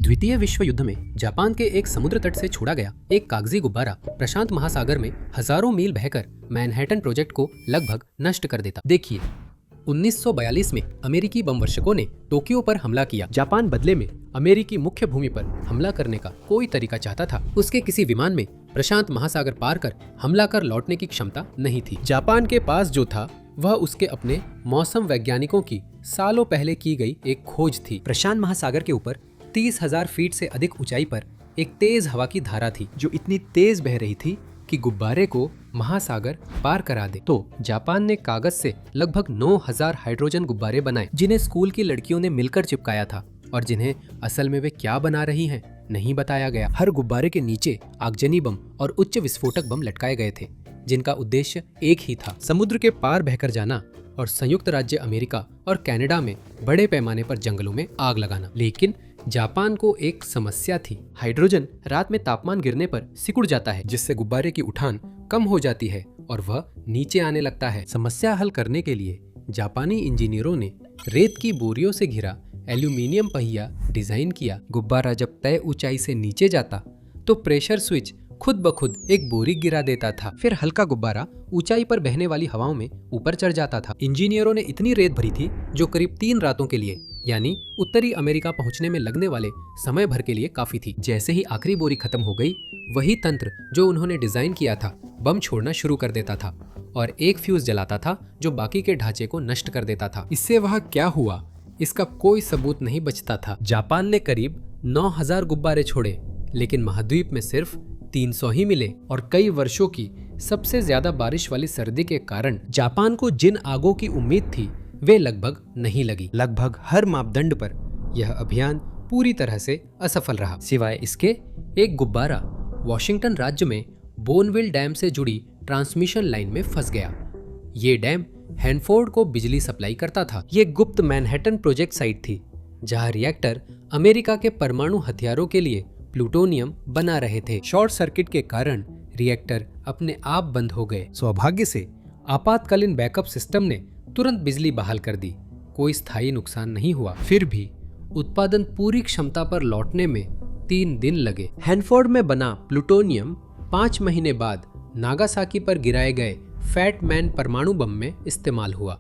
द्वितीय विश्व युद्ध में जापान के एक समुद्र तट से छोड़ा गया एक कागजी गुब्बारा प्रशांत महासागर में हजारों मील बहकर मैनहट्टन प्रोजेक्ट को लगभग नष्ट कर देता। देखिए, 1942 में अमेरिकी बम वर्षकों ने टोक्यो पर हमला किया। जापान बदले में अमेरिकी मुख्य भूमि पर हमला करने का कोई तरीका चाहता था। उसके किसी विमान में प्रशांत महासागर पार कर हमला कर लौटने की क्षमता नहीं थी। जापान के पास जो था वह उसके अपने मौसम वैज्ञानिकों की सालों पहले की गई एक खोज थी। प्रशांत महासागर के ऊपर 30,000 फीट से अधिक ऊंचाई पर एक तेज हवा की धारा थी जो इतनी तेज बह रही थी कि गुब्बारे को महासागर पार करा दे। तो जापान ने कागज से लगभग 9,000 हाइड्रोजन गुब्बारे बनाए, जिन्हें स्कूल की लड़कियों ने मिलकर चिपकाया था और जिन्हें असल में वे क्या बना रही हैं नहीं बताया गया। हर गुब्बारे के नीचे आगजनी बम और उच्च विस्फोटक बम लटकाए गए थे, जिनका उद्देश्य एक ही था, समुद्र के पार बहकर जाना और संयुक्त राज्य अमेरिका और कनाडा में बड़े पैमाने पर जंगलों में आग लगाना। लेकिन जापान को एक समस्या थी। हाइड्रोजन रात में तापमान गिरने पर सिकुड़ जाता है, जिससे गुब्बारे की उठान कम हो जाती है और वह नीचे आने लगता है। समस्या हल करने के लिए जापानी इंजीनियरों ने रेत की बोरियों से घिरा एल्यूमिनियम पहिया डिजाइन किया। गुब्बारा जब तय ऊंचाई से नीचे जाता तो प्रेशर स्विच खुद ब खुद एक बोरी गिरा देता था। फिर हल्का गुब्बारा ऊंचाई पर बहने वाली हवाओं में ऊपर चढ़ जाता था। इंजीनियरों ने इतनी रेत भरी थी जो करीब 3 रातों के लिए, यानी उत्तरी अमेरिका पहुंचने में लगने वाले समय भर के लिए काफी थी। जैसे ही आखिरी बोरी खत्म हो गई, वही तंत्र जो उन्होंने डिजाइन किया था बम छोड़ना शुरू कर देता था और एक फ्यूज जलाता था जो बाकी के ढांचे को नष्ट कर देता था। इससे वह क्या हुआ, इसका कोई सबूत नहीं बचता था। जापान ने करीब 9,000 गुब्बारे छोड़े, लेकिन महाद्वीप में सिर्फ 300 ही मिले और कई वर्षों की सबसे ज्यादा बारिश वाली सर्दी के कारण जापान को जिन आगों की उम्मीद थी वे लगभग नहीं लगी। लगभग हर मापदंड पर यह अभियान पूरी तरह से असफल रहा। सिवाय इसके, एक गुब्बारा वॉशिंगटन राज्य में बोनविल डैम से जुड़ी ट्रांसमिशन लाइन में फंस गया। ये डैम हैनफोर्ड को बिजली सप्लाई करता था। ये गुप्त मैनहट्टन प्रोजेक्ट साइट थी जहां रिएक्टर अमेरिका के परमाणु हथियारों के लिए प्लूटोनियम बना रहे थे। शॉर्ट सर्किट के कारण रिएक्टर अपने आप बंद हो गए। सौभाग्य से आपातकालीन बैकअप सिस्टम ने तुरंत बिजली बहाल कर दी। कोई स्थायी नुकसान नहीं हुआ। फिर भी उत्पादन पूरी क्षमता पर लौटने में 3 दिन लगे। हैनफोर्ड में बना प्लूटोनियम 5 महीने बाद नागासाकी पर गिराए गए फैट मैन परमाणु बम में इस्तेमाल हुआ।